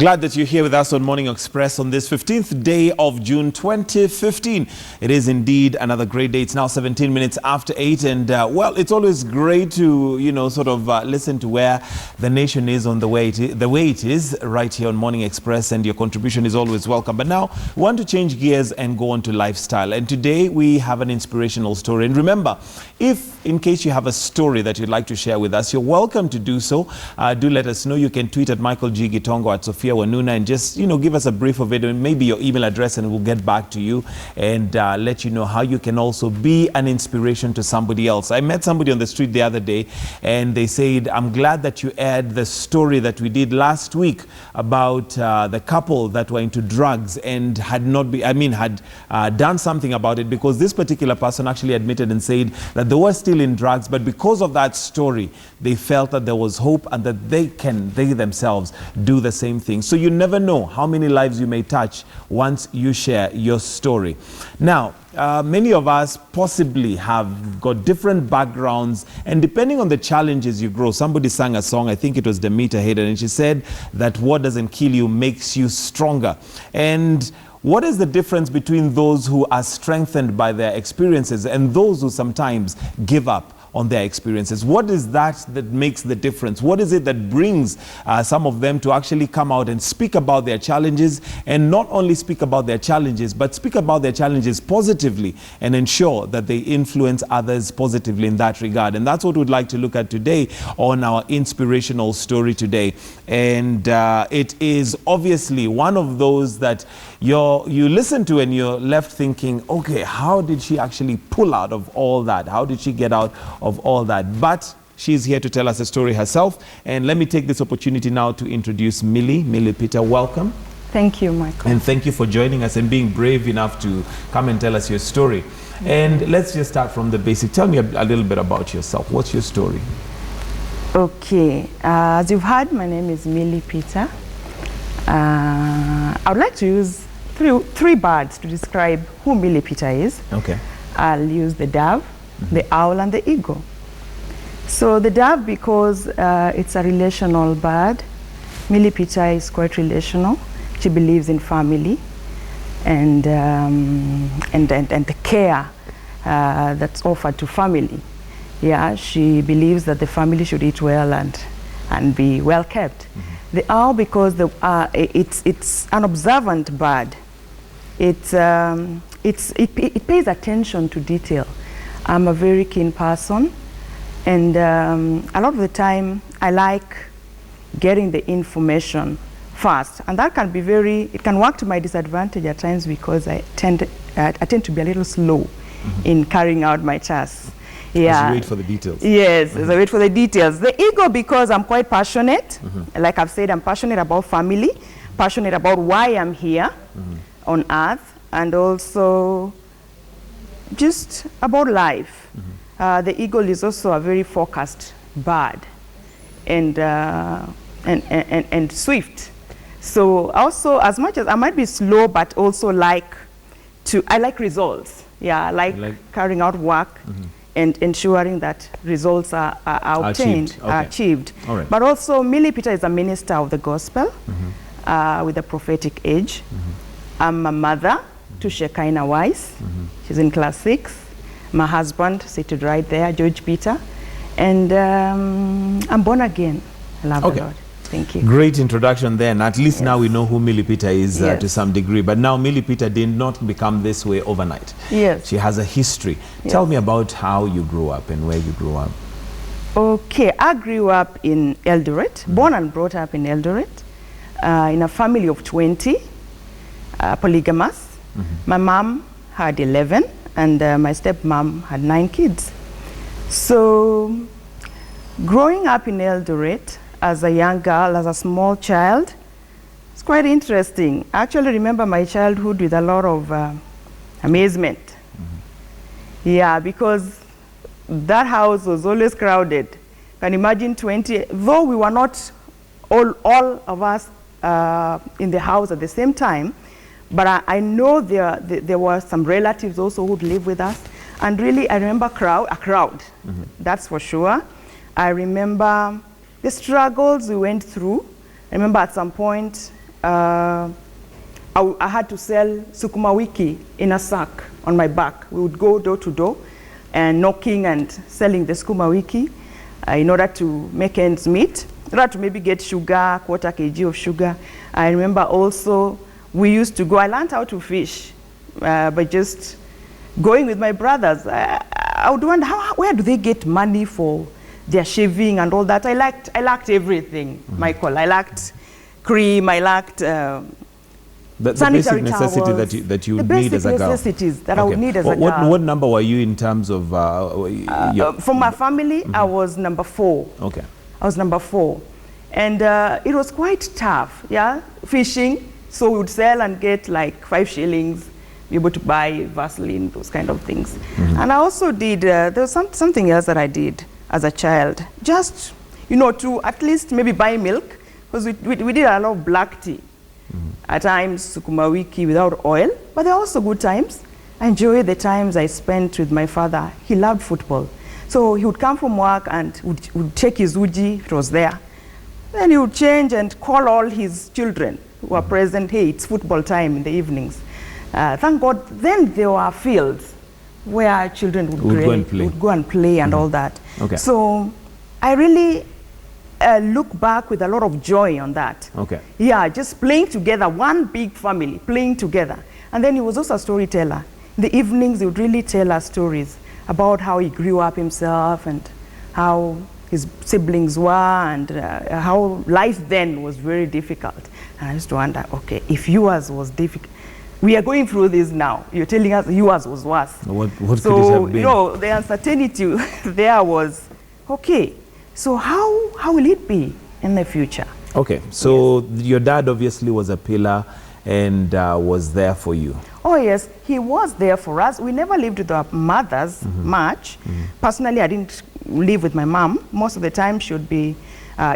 Glad that you're here with us on Morning Express on this 15th day of June 2015. It is indeed another great day. It's now 17 minutes after 8 and well, it's always great to, listen to where the nation is on the way it is right here on Morning Express, and your contribution is always welcome. But now we want to change gears and go on to lifestyle. And today we have an inspirational story. And remember, if in case you have a story that you'd like to share with us, you're welcome to do so. Do let us know. You can tweet at Michael G. Gitongo, at Sophia Wanuna, and just, give us a brief of it and maybe your email address, and we'll get back to you and let you know how you can also be an inspiration to somebody else. I met somebody on the street the other day and they said, I'm glad that you aired the story that we did last week about the couple that were into drugs and had done something about it, because this particular person actually admitted and said that they were still in drugs, but because of that story, they felt that there was hope and that they themselves do the same thing. So you never know how many lives you may touch once you share your story. Now, many of us possibly have got different backgrounds, and depending on the challenges you grow. Somebody sang a song, I think it was Demeter Hayden, and she said that what doesn't kill you makes you stronger. And what is the difference between those who are strengthened by their experiences and those who sometimes give up on their experiences? What is that makes the difference? What is it that brings some of them to actually come out and speak about their challenges, and not only speak about their challenges, but speak about their challenges positively and ensure that they influence others positively in that regard? And that's what we'd like to look at today on our inspirational story today. And it is obviously one of those that you listen to and you're left thinking, okay, how did she actually pull out of all that? How did she get out of all that? But she's here to tell us a story herself. And let me take this opportunity now to introduce Millie Peter. Welcome. Thank you, Michael. And thank you for joining us and being brave enough to come and tell us your story. And let's just start from the basic. Tell me a little bit about yourself. What's your story? Okay. As you've heard, my name is Millie Peter. I would like to use three birds to describe who Millie Peter is. Okay. I'll use the dove, the owl, and the eagle. So the dove, because it's a relational bird. Millie Peter is quite relational. She believes in family and the care that's offered to family. Yeah, she believes that the family should eat well and be well kept. The owl, because it's an observant bird. It pays attention to detail. I'm a very keen person, and a lot of the time I like getting the information fast, and that can be it can work to my disadvantage at times, because I tend to be a little slow in carrying out my tasks. Yeah. As you wait for the details. Yes, as I wait for the details. The ego, because I'm quite passionate. Like I've said, I'm passionate about family, passionate about why I'm here on earth, and also just about life. The eagle is also a very focused bird and swift. So also, as much as I might be slow, but also I like results. Yeah, I like carrying out work and ensuring that results are obtained, are achieved. All right. But also, Millie Peter is a minister of the gospel with a prophetic age. I'm a mother to Shekinah Weiss. She's in class 6. My husband, seated right there, George Peter. And I'm born again. I love the Lord. Thank you. Great introduction then. At least now we know who Millie Peter is to some degree. But now Millie Peter did not become this way overnight. Yes. She has a history. Yes. Tell me about how you grew up and where you grew up. Okay, I grew up in Eldoret, born and brought up in Eldoret, in a family of 20, polygamous. My mom had 11, and my stepmom had 9 kids. So, growing up in Eldoret, as a young girl, as a small child, it's quite interesting. I actually remember my childhood with a lot of amazement. Yeah, because that house was always crowded. You can imagine 20, though we were not all of us in the house at the same time, but I know there were some relatives also who'd live with us. And really, I remember a crowd, that's for sure. I remember the struggles we went through. I remember at some point, I had to sell sukuma wiki in a sack on my back. We would go door to door and knocking and selling the sukuma wiki in order to make ends meet, in order to maybe get sugar, quarter kg of sugar. I remember also we used to go, I learned how to fish by just going with my brothers. I would wonder, where do they get money for their shaving and all that? I lacked everything, Michael. I lacked cream, I lacked the sanitary basic necessity towels, that you would need as a girl. The basic necessities that I would need as a girl. What number were you in terms of from my family, I was number 4. Okay. I was number 4. And it was quite tough, yeah, fishing. So we would sell and get like 5 shillings, be able to buy Vaseline, those kind of things. And I also did, there was something else that I did as a child, just, you know, to at least maybe buy milk, because we did a lot of black tea. At times, sukuma wiki without oil, but there are also good times. I enjoyed the times I spent with my father. He loved football. So he would come from work and would take his uji, it was there. Then he would change and call all his children who were present, hey, it's football time in the evenings. Thank God, then there were fields where children would go and play and all that. Okay. So I really look back with a lot of joy on that. Okay. Yeah, just playing together, one big family, playing together. And then he was also a storyteller. In the evenings, he would really tell us stories about how he grew up himself and how his siblings were and how life then was very difficult. And I used to wonder, okay, if yours was difficult, we are going through this now. You're telling us yours was worse. What could it so, have been? you know, the uncertainty there was, okay, so how will it be in the future? Okay, so your dad obviously was a pillar and was there for you. Oh yes, he was there for us. We never lived with our mothers much. Personally, I didn't live with my mom. Most of the time she would be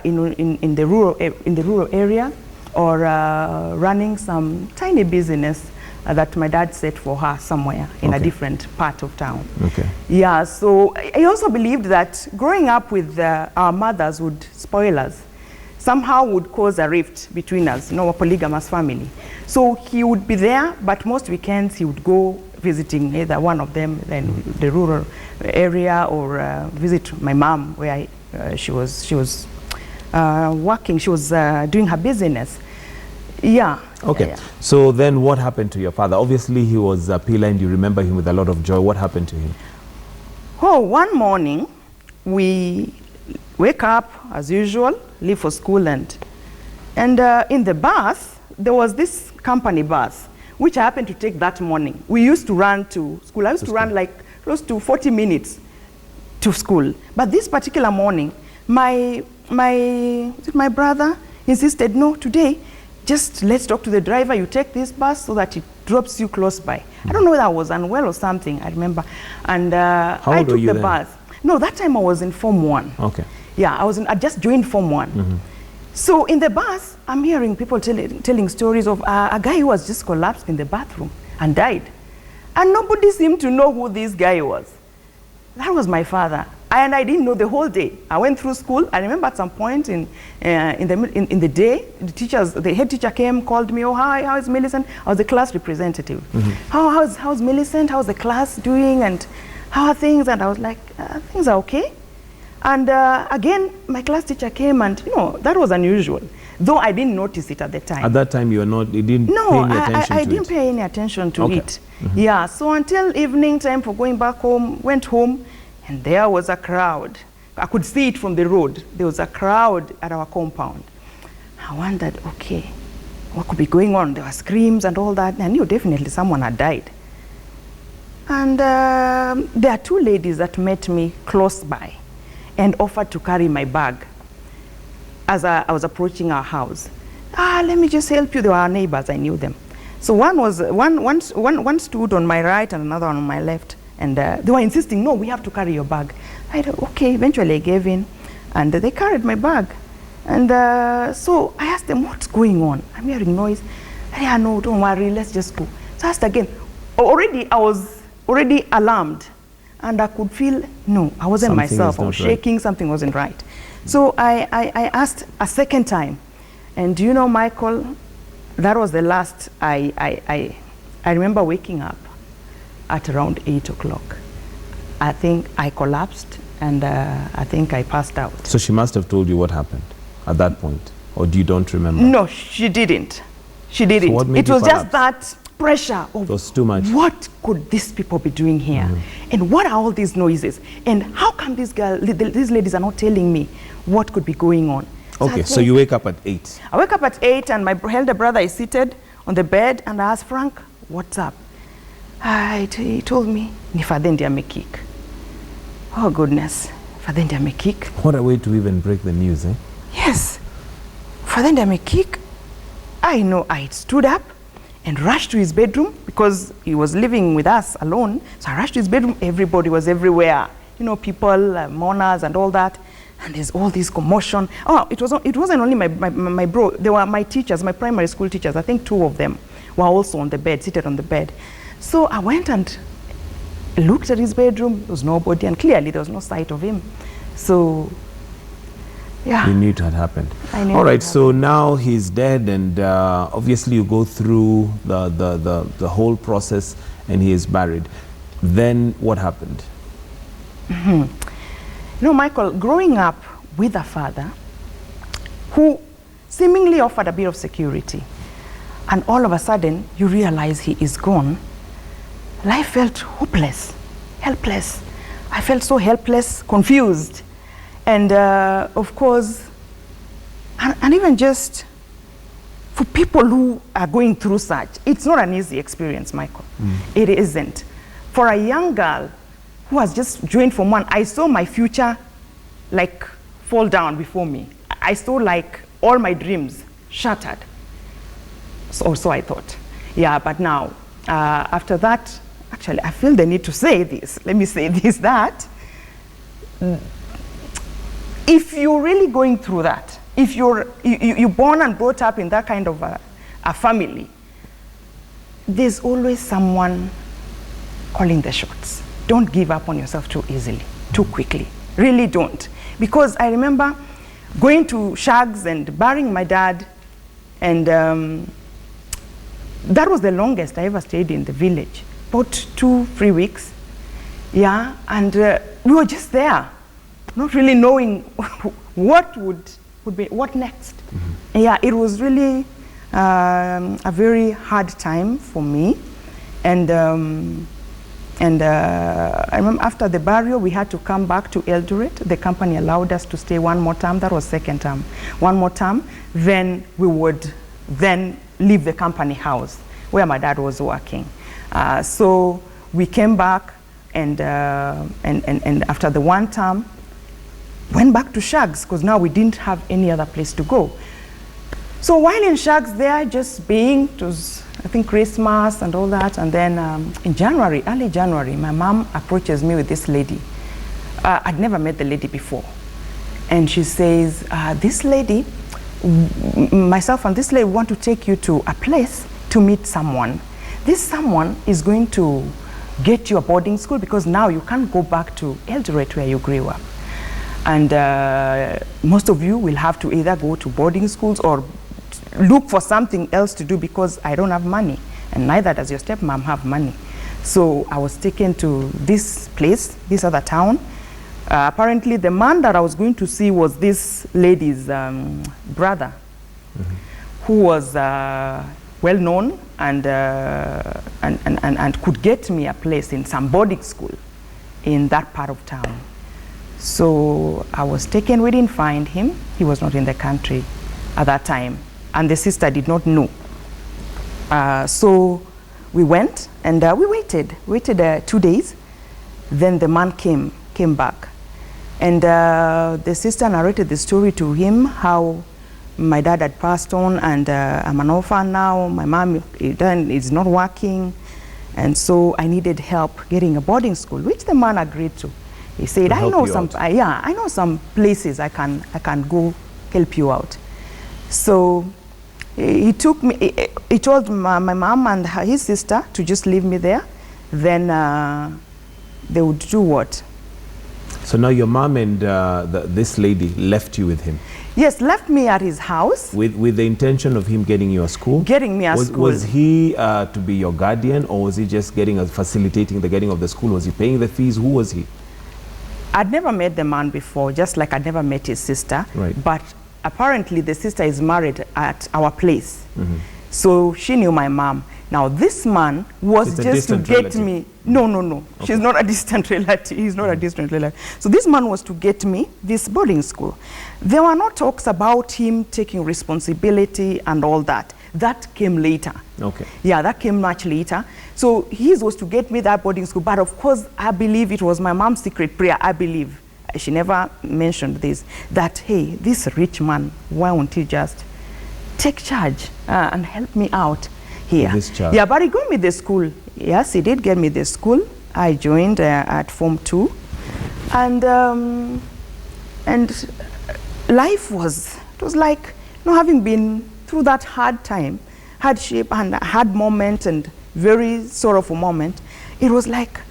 in the rural area or running some tiny business that my dad set for her somewhere in a different part of town. Okay. Yeah, so I also believed that growing up with our mothers would spoil us. Somehow would cause a rift between us, you know, a polygamous family. So he would be there, but most weekends he would go visiting either one of them in the rural area or visit my mom where she was working, she was doing her business. Yeah. Okay. Yeah. So then what happened to your father? Obviously he was a pillar and you remember him with a lot of joy. What happened to him? Oh, one morning we wake up as usual, leave for school, and in the bus there was this company bus which I happened to take that morning. We used to run to school. I used to run like close to 40 minutes to school. But this particular morning, my brother insisted, no, today, just let's talk to the driver. You take this bus so that it drops you close by. I don't know whether I was unwell or something, I remember. And I took the bus. No, that time I was in Form 1. Okay. Yeah, I just joined Form 1. So in the bus, I'm hearing people telling stories of a guy who was just collapsed in the bathroom and died. And nobody seemed to know who this guy was. That was my father. And I didn't know the whole day. I went through school. I remember at some point in the day, the head teacher came, called me, oh, hi, how is Millicent? I was the class representative. How's Millicent? How's the class doing? And how are things? And I was like, things are okay. And again, my class teacher came and, you know, that was unusual. Though I didn't notice it at the time. At that time, you didn't pay any attention to it? I didn't pay any attention to it. Yeah, so until evening time for going back home, went home, and there was a crowd. I could see it from the road. There was a crowd at our compound. I wondered, okay, what could be going on? There were screams and all that. I knew definitely someone had died. And there are 2 ladies that met me close by and offered to carry my bag as I was approaching our house. Let me just help you. They were our neighbors, I knew them. So one stood on my right and another one on my left. And they were insisting, no, we have to carry your bag. I said, okay, eventually I gave in. And they carried my bag. And so I asked them, what's going on? I'm hearing noise. Yeah, no, don't worry, let's just go. So I asked again. Already, I was already alarmed. And I could feel, no, I wasn't myself. I was shaking, something wasn't right. So I asked a second time. And do you know, Michael, that was the last I remember waking up at around 8 o'clock. I think I collapsed and I think I passed out. So she must have told you what happened at that point, or you don't remember? No, she didn't. She didn't. So what made it you was collapse? just that pressure of It was too much. What could these people be doing here? And what are all these noises? And how come these ladies are not telling me what could be going on? Okay, so you wake up at 8. I wake up at 8 and my elder brother is seated on the bed and I asked Frank, what's up? He told me, ni fadhendi amekik. Oh goodness, fadhendi amekik. What a way to even break the news, eh? Yes, fadhendi amekik. I know I stood up and rushed to his bedroom because he was living with us alone. So I rushed to his bedroom. Everybody was everywhere. You know, people, mourners and all that. And there's all this commotion. Oh, it wasn't only my bro. They were my teachers, my primary school teachers. I think 2 of them were also on the bed, seated on the bed. So I went and looked at his bedroom. There was nobody, and clearly there was no sight of him. So, yeah. You knew it had happened. I knew. All right, so now he's dead, and obviously you go through the whole process, and he is buried. Then what happened? You know, Michael, growing up with a father who seemingly offered a bit of security, and all of a sudden you realize he is gone, life felt hopeless, helpless. I felt so helpless, confused. And of course, and even just for people who are going through such, it's not an easy experience, Michael. It isn't. For a young girl who has just joined Form 1, I saw my future like fall down before me. I saw like all my dreams shattered. So I thought. Yeah, but now, after that, actually, I feel the need to say this. Let me say this, that if you're really going through that, if you're born and brought up in that kind of a family, there's always someone calling the shots. Don't give up on yourself too easily, too quickly. Really don't. Because I remember going to Shags and burying my dad, and that was the longest I ever stayed in the village, about 2-3 weeks. Yeah, and we were just there, not really knowing what would be, what next. Yeah, it was really a very hard time for me. And I remember after the burial, we had to come back to Eldoret. The company allowed us to stay 1 more term. That was second term. 1 more term. Then we would then leave the company house where my dad was working. So we came back, and after the 1 term, went back to Shags because now we didn't have any other place to go. So while in Shags there, just being, it was, I think, Christmas and all that, and then in January, early January, my mom approaches me with this lady. I'd never met the lady before. And she says, this lady, myself and this lady want to take you to a place to meet someone. This someone is going to get you a boarding school because now you can't go back to Eldoret where you grew up. And most of you will have to either go to boarding schools or look for something else to do because I don't have money, and neither does your stepmom have money. So I was taken to this place, this other town. Apparently the man that I was going to see was this lady's brother, who was well known and could get me a place in some boarding school in that part of town. So I was taken. We didn't find him. He was not in the country at that time, and the sister did not know. So we went and we waited 2 days. Then the man came back, and the sister narrated the story to him, how my dad had passed on, and I'm an orphan now. My mom is not working, and so I needed help getting a boarding school, which the man agreed to. He said, I know some, I know some places I can go help you out. So he took me, he told my mom and his sister to just leave me there. Then they would do what? So now your mom and this lady left you with him? Yes, left me at his house. With the intention of him getting you a school? Getting me a school. Was he to be your guardian, or was he just facilitating the getting of the school? Was he paying the fees? Who was he? I'd never met the man before, just like I'd never met his sister. Right. But apparently the sister is married at our place. So she knew my mom. Now this man was just to get me. No. Okay. She's not a distant relative. He's not a distant relative. So this man was to get me this boarding school. There were no talks about him taking responsibility and all that. That came later. Okay. Yeah, that came much later. So his was to get me that boarding school. But of course, I believe it was my mom's secret prayer. I believe. She never mentioned this, that, hey, this rich man, why won't he just take charge and help me out here? Yeah, but he got me the school. Yes, he did get me the school. I joined at Form 2. And life was like, having been through that hardship and hard moment and very sorrowful moment, it was like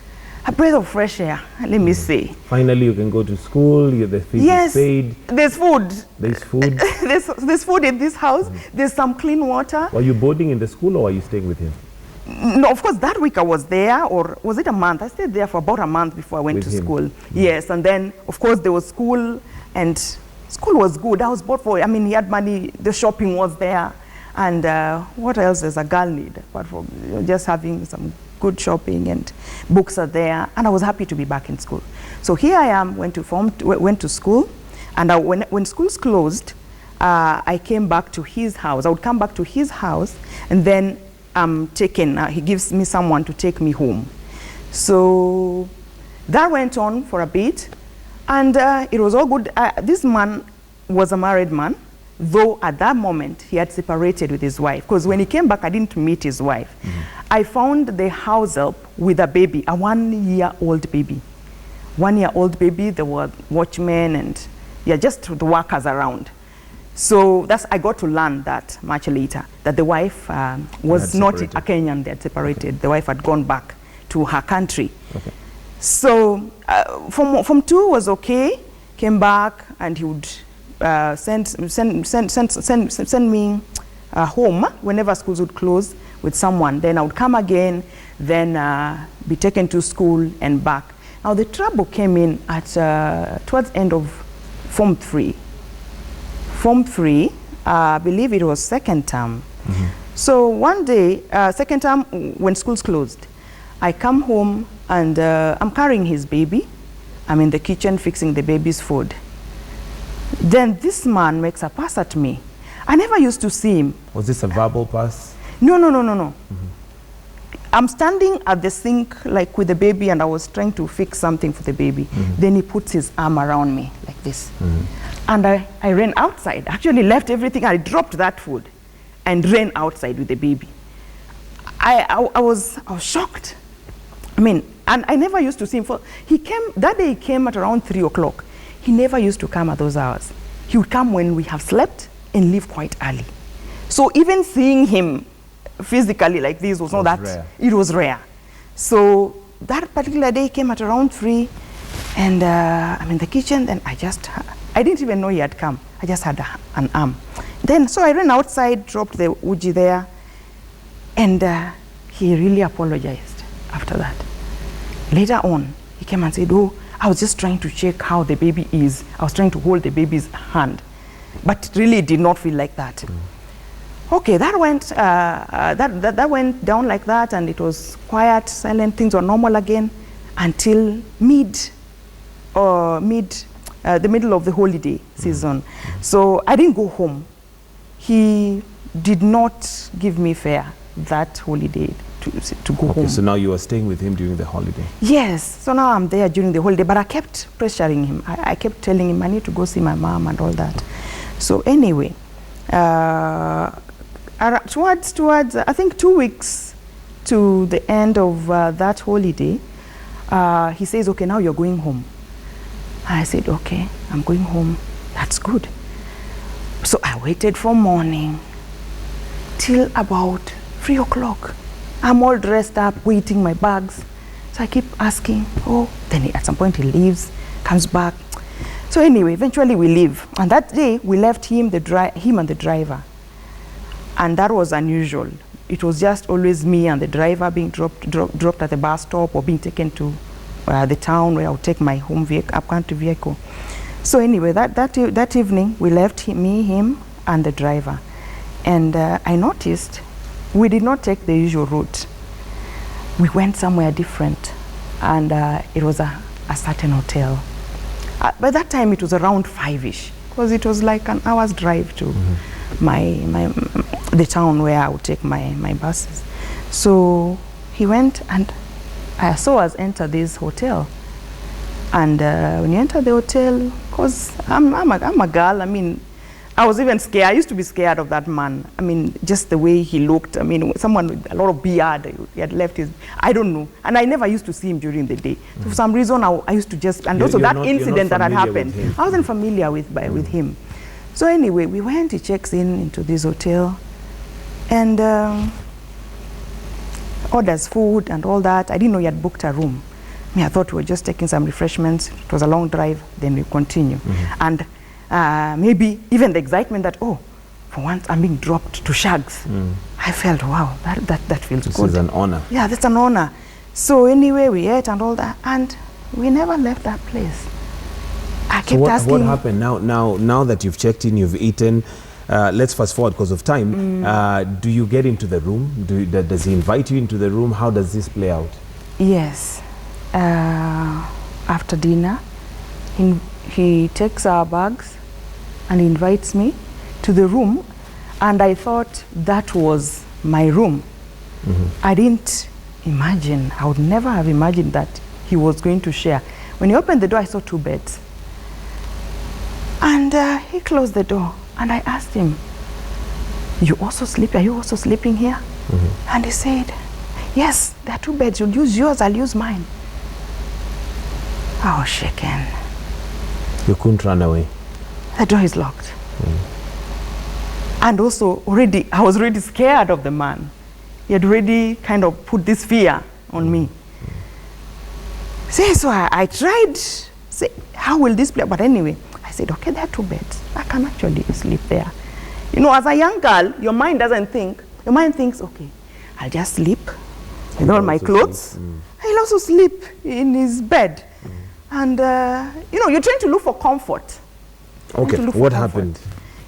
a breath of fresh air, let me say. Finally, you can go to school, the fees is paid. There's food. There's food? there's food in this house. There's some clean water. Were you boarding in the school, or were you staying with him? No, of course, that week I was there, or was it a month? I stayed there for about a month before I went to school. Yes, and then, of course, there was school, and school was good. I was bought for, I mean, he had money, the shopping was there, and what else does a girl need? Apart from just having some good shopping, and books are there, and I was happy to be back in school. So here I am, went to school, and when schools closed, I came back to his house. I would come back to his house, and then he gives me someone to take me home. So that went on for a bit, and it was all good. This man was a married man, though at that moment he had separated with his wife, because when he came back I didn't meet his wife. I found the house help with a baby, a 1-year-old baby. 1-year-old baby, there were watchmen and just the workers around. So I got to learn that much later, that the wife was not a Kenyan. They had separated. Okay. The wife had gone back to her country. Okay. So from 2 was okay, came back, and he would send me home whenever schools would close with someone. Then I would come again, then be taken to school and back. Now the trouble came in at towards end of Form 3. Form 3, I believe it was second term. So one day, second term, when schools closed, I come home and I'm carrying his baby. I'm in the kitchen fixing the baby's food. Then this man makes a pass at me. I never used to see him. Was this a verbal pass? No. I'm standing at the sink like with the baby, and I was trying to fix something for the baby. Then he puts his arm around me like this. And I ran outside, actually left everything. I dropped that food and ran outside with the baby. I was shocked. I mean, and I never used to see him. That day he came at around 3 o'clock. He never used to come at those hours. He would come when we have slept and leave quite early. So even seeing him physically like this was not that rare. It was rare. So that particular day he came at around 3, and I'm in the kitchen. Then I didn't even know he had come. I just had an arm. Then so I ran outside, dropped the uji there, and he really apologized after that. Later on, he came and said, "Oh, I was just trying to check how the baby is. I was trying to hold the baby's hand, but really it did not feel like that." Okay, that went that went down like that, and it was quiet, silent. Things were normal again until the middle of the holiday season. So I didn't go home. He did not give me fare that holiday to go home. So now you are staying with him during the holiday? Yes. So now I'm there during the holiday, but I kept pressuring him. I kept telling him I need to go see my mom and all that. So anyway, towards I think 2 weeks to the end of that holiday, he says, "Okay, now you're going home." I said, "Okay, I'm going home. That's good." So I waited from morning till about 3 o'clock. I'm all dressed up, waiting my bags. So I keep asking, then at some point he leaves. comes back. So anyway, eventually we leave. And that day, we left him and the driver. And that was unusual. It was just always me and the driver being dropped at the bus stop or being taken to the town where I would take my home vehicle, up-country vehicle. So anyway, that evening, we left him, and the driver. And I noticed we did not take the usual route. We went somewhere different, and it was a certain hotel. By that time, it was around 5-ish, because it was like an hour's drive to the town where I would take my buses. So he went, and I saw us enter this hotel. And when you enter the hotel, because I'm a girl, I mean, I was even scared. I used to be scared of that man. I mean, just the way he looked. I mean, someone with a lot of beard, he had left his, I don't know. And I never used to see him during the day. So for some reason, I used to just, and also that incident that had happened, I wasn't familiar with him. So anyway, we went, he checks into this hotel, and orders food and all that. I didn't know he had booked a room. I mean, I thought we were just taking some refreshments. It was a long drive, then we continue. And maybe even the excitement that, oh, for once I'm being dropped to Shags. I felt, wow, that feels good. This is an honor. Yeah, that's an honor. So anyway, we ate and all that, and we never left that place. I kept asking. What happened now that you've checked in, you've eaten? Let's fast forward because of time. Do you get into the room? Does he invite you into the room? How does this play out? Yes. After dinner, he takes our bags and invites me to the room, and I thought that was my room. I didn't imagine, I would never have imagined that he was going to share. When he opened the door, I saw 2 beds. And he closed the door, and I asked him, you also sleep? Are you also sleeping here? And he said, yes, there are 2 beds. You'll use yours, I'll use mine. I was shaken. You couldn't run away? The door is locked. And also, I was already scared of the man. He had already kind of put this fear on me. So I tried, say, how will this play? But anyway, I said, okay, there are 2 beds. I can actually sleep there. You know, as a young girl, your mind doesn't think. Your mind thinks, okay, I'll just sleep with all my clothes. I'll also sleep in his bed. And, you know, you're trying to look for comfort. Okay, what happened?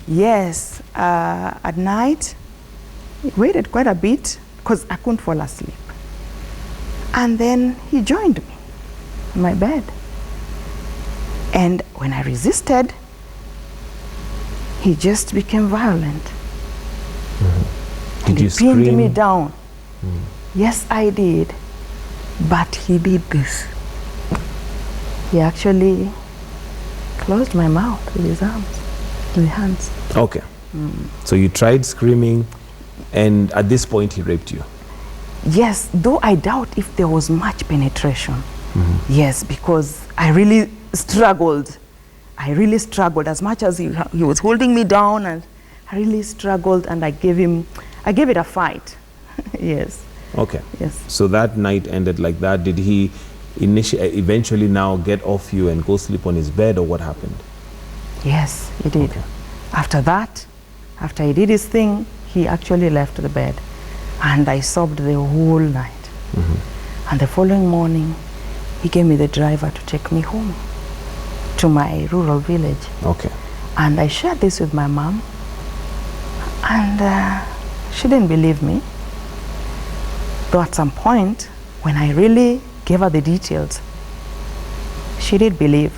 Yes, at night, he waited quite a bit because I couldn't fall asleep. And then he joined me in my bed. And when I resisted, he just became violent. Did you scream? He pinned me down. Yes, I did. But he did this. He actually closed my mouth with his arms, with his hands. Okay. So you tried screaming, and at this point he raped you? Yes, though I doubt if there was much penetration. Yes, because I really struggled. I really struggled as much as he was holding me down, and I really struggled, and I gave it a fight. Yes. Okay. Yes. So that night ended like that. Did he eventually now get off you and go sleep on his bed, or what happened? Yes, he did. Okay. After that, after he did his thing, he actually left the bed, and I sobbed the whole night. And the following morning, he gave me the driver to take me home to my rural village. Okay. And I shared this with my mom, and she didn't believe me. Though at some point, when I really gave her the details, she did believe.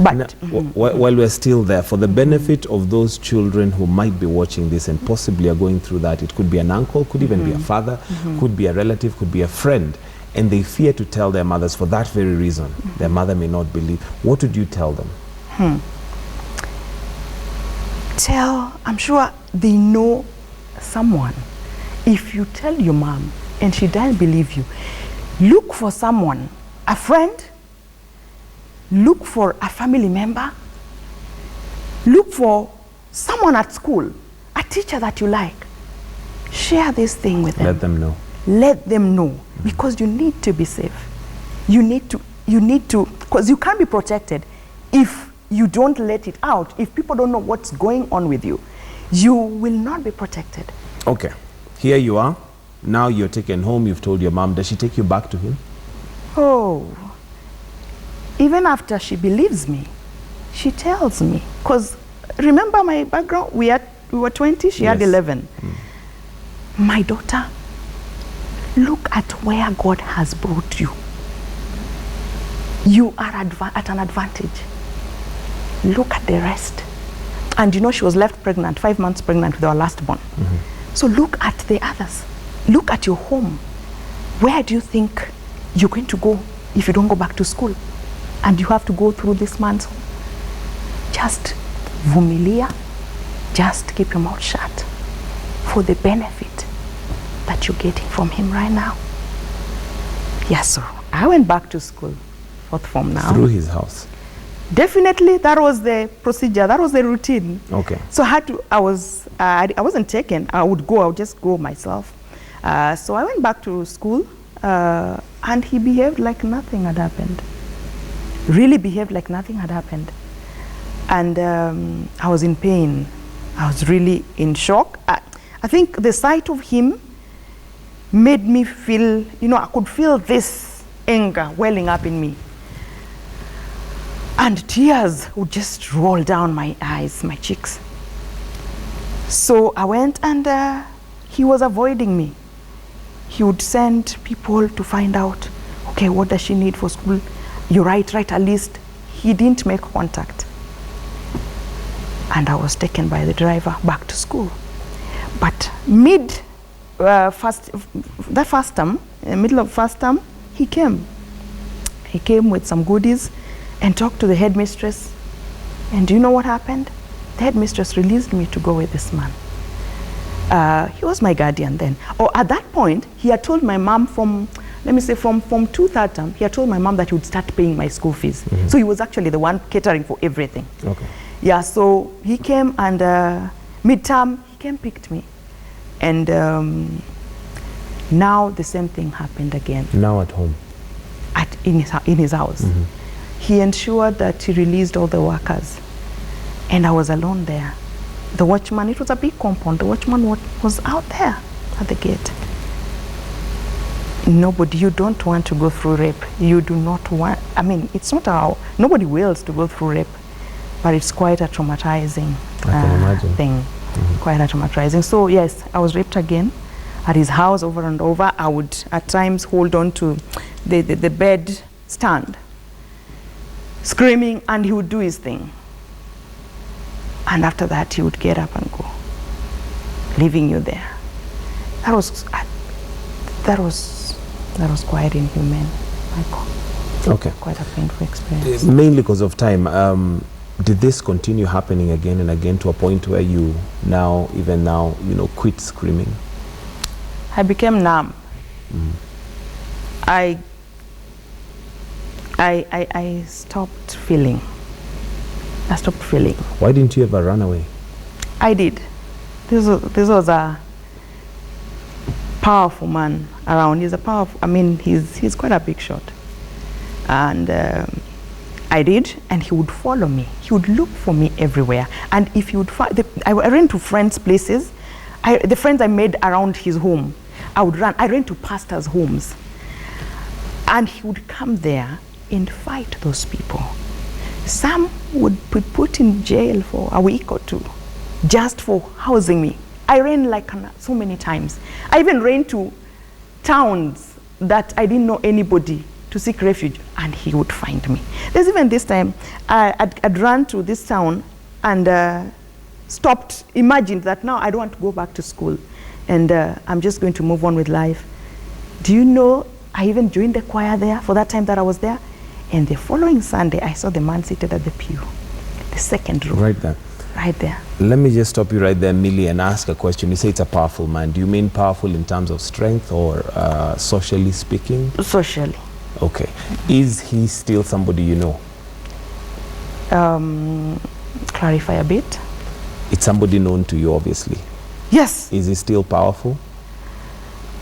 But now, while we're still there, for the benefit of those children who might be watching this and possibly are going through that, it could be an uncle, could even be a father, could be a relative, could be a friend, and they fear to tell their mothers for that very reason. Their mother may not believe. What would you tell them? I'm sure they know someone. If you tell your mom and she doesn't believe you, look for someone, a friend, look for a family member, look for someone at school, a teacher that you like. Share this thing with them. Let them know. Let them know, because you need to be safe. You need to you need to, because you can't be protected if you don't let it out. If people don't know what's going on with you, you will not be protected. Okay, here you are. Now you're taken home. You've told your mom. Does she take you back to him? Oh, even after she believes me, she tells me. Because remember my background, we were 20, she had 11. My daughter, look at where God has brought you. You are at an advantage. Look at the rest. And you know, she was left pregnant, 5 months pregnant with our last born. So look at the others. Look at your home. Where do you think you're going to go if you don't go back to school? And you have to go through this man's home. Just vumilia. Just keep your mouth shut for the benefit that you're getting from him right now. Yes, so I went back to school, 4th form now. Through his house? Definitely, that was the procedure, that was the routine. Okay. So I wasn't taken, I would just go myself. So I went back to school and he behaved like nothing had happened. Really behaved like nothing had happened. And I was in pain. I was really in shock. I think the sight of him made me feel, you know, I could feel this anger welling up in me. And tears would just roll down my eyes, my cheeks. So I went and he was avoiding me. He would send people to find out, okay, what does she need for school? You write a list. He didn't make contact. And I was taken by the driver back to school. But middle of first term, he came. He came with some goodies and talked to the headmistress. And do you know what happened? The headmistress released me to go with this man. He was my guardian then. At that point, he had told my mom from 2/3 term, he had told my mom that he would start paying my school fees. So he was actually the one catering for everything. Okay. Yeah, so he came and midterm, he came picked me. And now the same thing happened again. Now at home? In his house. He ensured that he released all the workers. And I was alone there. The watchman, it was a big compound, the watchman was out there at the gate. Nobody, you don't want to go through rape. You do not want, I mean, it's not nobody wills to go through rape, but it's quite a traumatizing thing. Quite a traumatizing. So yes, I was raped again at his house over and over. I would at times hold on to the bed stand, screaming, and he would do his thing. And after that, he would get up and go, leaving you there. That was quite inhumane, Michael. Okay. Quite a painful experience. Mainly because of time. Did this continue happening again and again to a point where you even now, quit screaming? I became numb. I stopped feeling. I stopped feeling. Why didn't you ever run away? I did. This was a powerful man around. He's he's quite a big shot. And I did, and he would follow me. He would look for me everywhere. And if he would find, I ran to friends' places. The friends I made around his home, I would run. I ran to pastors' homes. And he would come there and fight those people. Some would be put in jail for a week or two just for housing me. I ran like so many times. I even ran to towns that I didn't know anybody to seek refuge, and he would find me. There's even this time, I'd run to this town and stopped, imagined that now I don't want to go back to school and I'm just going to move on with life. Do you know, I even joined the choir there for that time that I was there. And the following Sunday, I saw the man seated at the pew, the second row. Right there. Right there. Let me just stop you right there, Millie, and ask a question. You say it's a powerful man. Do you mean powerful in terms of strength or socially speaking? Socially. Okay. Is he still somebody you know? Clarify a bit. It's somebody known to you, obviously. Yes. Is he still powerful?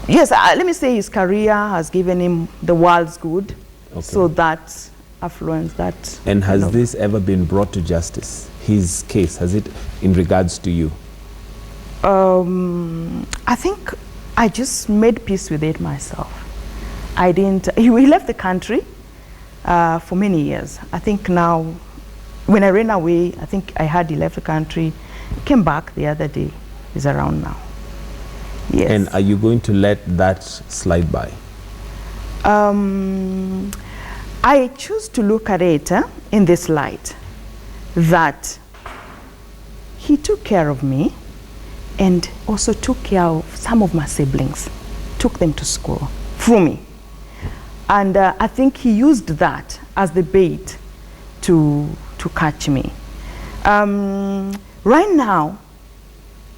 Yes, let me say his career has given him the world's good. Okay. So that affluence, that... And has this ever been brought to justice? His case, has it, in regards to you? I think I just made peace with it myself. I didn't... He left the country for many years. I think now, when I ran away, I think I heard he left the country, came back the other day. He's around now. Yes. And are you going to let that slide by? I choose to look at it in this light, that he took care of me and also took care of some of my siblings, took them to school through me. And I think he used that as the bait to catch me. Right now,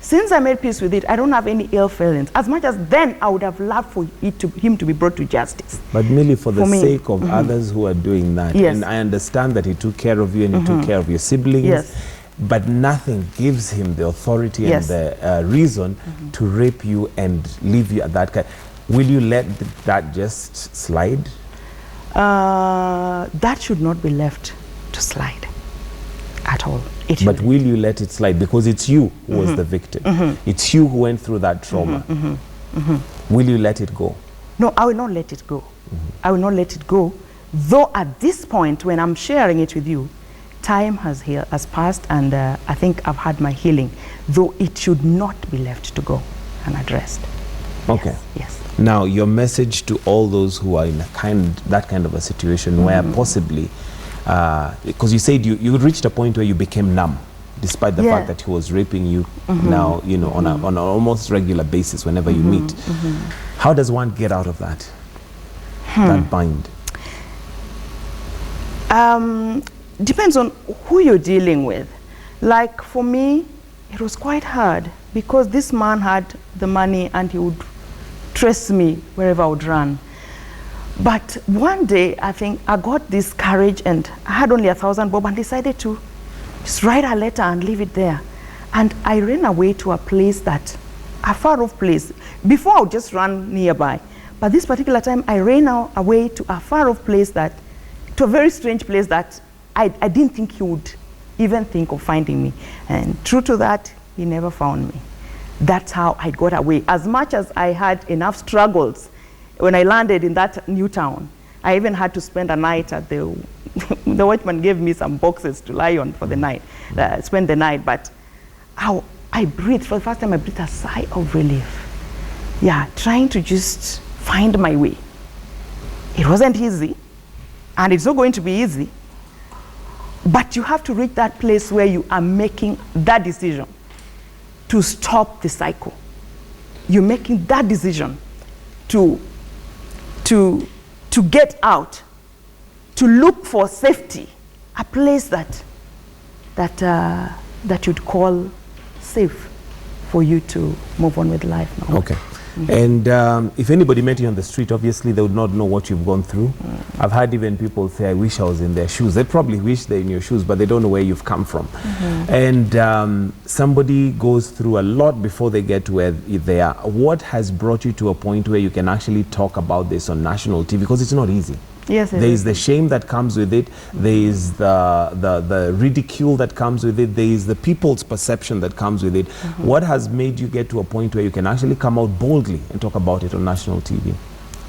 since I made peace with it, I don't have any ill feelings. As much as then I would have loved for him to be brought to justice. But Millie, for the sake of others who are doing that, yes. And I understand that he took care of you and he took care of your siblings, yes. But nothing gives him the authority yes. and the reason to rape you and leave you at that kind. Will you let that just slide? That should not be left to slide at all. But will you let it slide? Because it's you who was the victim. It's you who went through that trauma. Will you let it go? No, I will not let it go. I will not let it go. Though at this point, when I'm sharing it with you, time has passed, and I think I've had my healing. Though it should not be left to go unaddressed. Okay. Yes. Now, your message to all those who are in that kind of a situation where possibly, because you said you reached a point where you became numb, despite the fact that he was raping you now, you know, on an almost regular basis whenever you meet. How does one get out of that, that bind? Depends on who you're dealing with. Like for me, it was quite hard because this man had the money and he would trace me wherever I would run. But one day, I think I got this courage, and I had only 1,000 bob and decided to just write a letter and leave it there. And I ran away to a place a far off place. Before I would just run nearby. But this particular time, I ran away to a far off place to a very strange place that I didn't think he would even think of finding me. And true to that, he never found me. That's how I got away. As much as I had enough struggles when I landed in that new town, I even had to spend a night at the watchman gave me some boxes to lie on for the night, spend the night. But how I breathed, for the first time I breathed a sigh of relief. Yeah, trying to just find my way. It wasn't easy, and it's not going to be easy. But you have to reach that place where you are making that decision to stop the cycle. You're making that decision to get out, to look for safety, a place that you'd call safe for you to move on with life now. Okay. And if anybody met you on the street, obviously they would not know what you've gone through. I've heard even people say, I wish I was in their shoes. They probably wish they're in your shoes, but they don't know where you've come from. And somebody goes through a lot before they get to where they are. What has brought you to a point where you can actually talk about this on national TV? Because it's not easy. Yes, there is the shame that comes with it. There is the ridicule that comes with it. There is the people's perception that comes with it. What has made you get to a point where you can actually come out boldly and talk about it on national TV?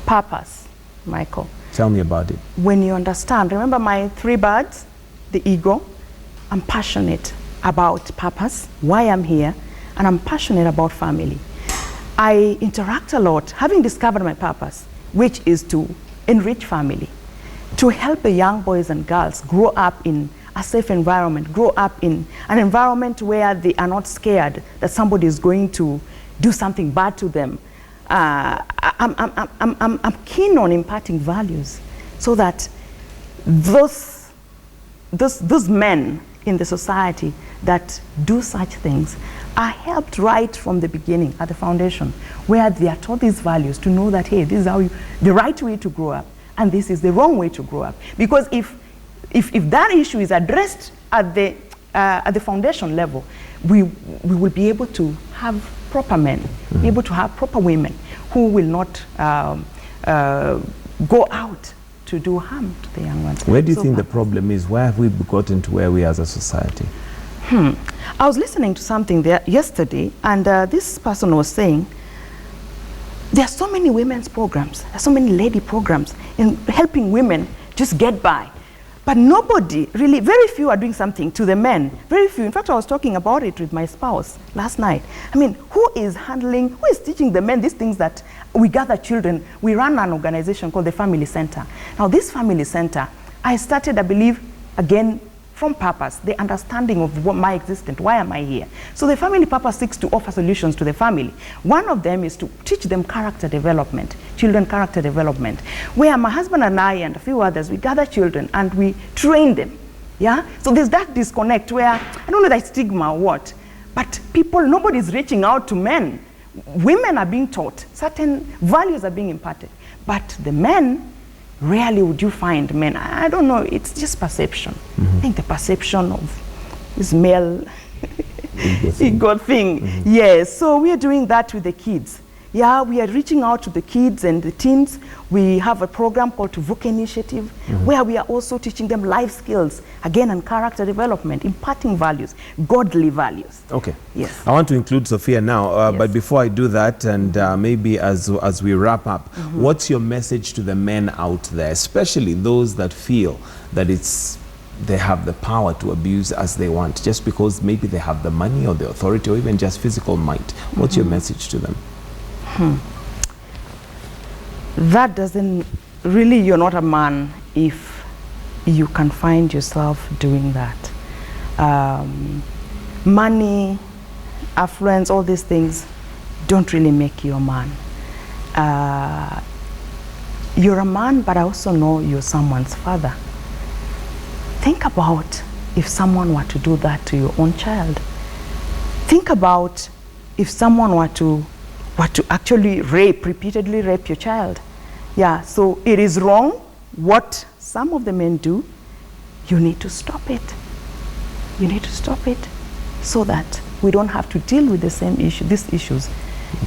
Purpose, Michael. Tell me about it. When you understand, remember my 3 birds, the ego, I'm passionate about purpose, why I'm here, and I'm passionate about family. I interact a lot, having discovered my purpose, which is to enrich family, to help the young boys and girls grow up in a safe environment, grow up in an environment where they are not scared that somebody is going to do something bad to them. I'm keen on imparting values so that those men in the society that do such things are helped right from the beginning at the foundation, where they are taught these values to know that, hey, this is the right way to grow up, and this is the wrong way to grow up. Because if that issue is addressed at the foundation level, we will be able to have proper men, be able to have proper women who will not go out to do harm to the young ones. Where do you think the problem is? Why have we gotten to where we are as a society? I was listening to something there yesterday, and this person was saying there are so many women's programs, there are so many lady programs in helping women just get by. But nobody, really, very few are doing something to the men. Very few. In fact, I was talking about it with my spouse last night. I mean, who is teaching the men these things that we gather children? We run an organization called the Family Center. Now, this Family Center, I started, I believe, again, from purpose, the understanding of what my existence, why am I here? So the family purpose seeks to offer solutions to the family. One of them is to teach them character development, children character development, where my husband and I and a few others, we gather children and we train them. Yeah? So there's that disconnect where, I don't know that stigma or what, but nobody's reaching out to men. Women are being taught, certain values are being imparted, but the men, rarely would you find men. I don't know, it's just perception. I think the perception of this male ego thing. Yes, so we are doing that with the kids. Yeah, we are reaching out to the kids and the teens. We have a program called Tuvuke Initiative, where we are also teaching them life skills, again, and character development, imparting values, godly values. Okay. Yes. I want to include Sophia now, but before I do that, and maybe as we wrap up, what's your message to the men out there, especially those that feel that they have the power to abuse as they want, just because maybe they have the money or the authority or even just physical might? What's your message to them? That doesn't, really, you're not a man if you can find yourself doing that. Money, affluence, all these things don't really make you a man. You're a man, but I also know you're someone's father. Think about if someone were to do that to your own child. Think about if someone were to actually repeatedly rape your child. Yeah, so it is wrong what some of the men do. You need to stop it. You need to stop it so that we don't have to deal with the same issue, these issues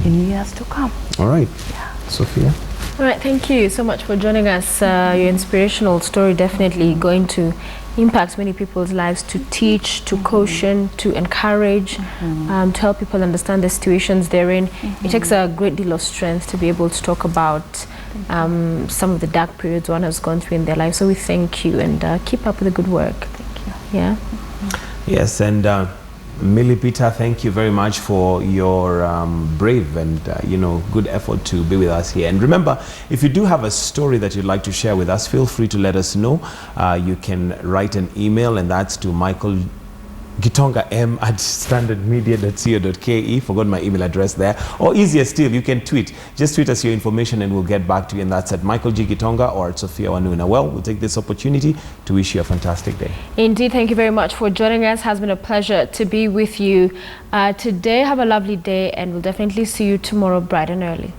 in years to come. All right. Yeah. Sophia? All right, thank you so much for joining us. Your inspirational story definitely going to impact many people's lives, to teach, to caution, to encourage, to help people understand the situations they're in. It takes a great deal of strength to be able to talk about some of the dark periods one has gone through in their life. So we thank you and keep up with the good work. Thank you. Yeah. Yes, and Millie Peter, thank you very much for your brave and good effort to be with us here. And remember, if you do have a story that you'd like to share with us, feel free to let us know. You can write an email, and that's to Michael Gitonga m@standardmedia.co.ke. Forgot my email address there. Or easier still, you can tweet. Just tweet us your information and we'll get back to you. And that's at Michael G. Gitonga or at Sophia Wanuna. Well, we'll take this opportunity to wish you a fantastic day. Indeed, thank you very much for joining us. It has been a pleasure to be with you today. Have a lovely day, and we'll definitely see you tomorrow bright and early.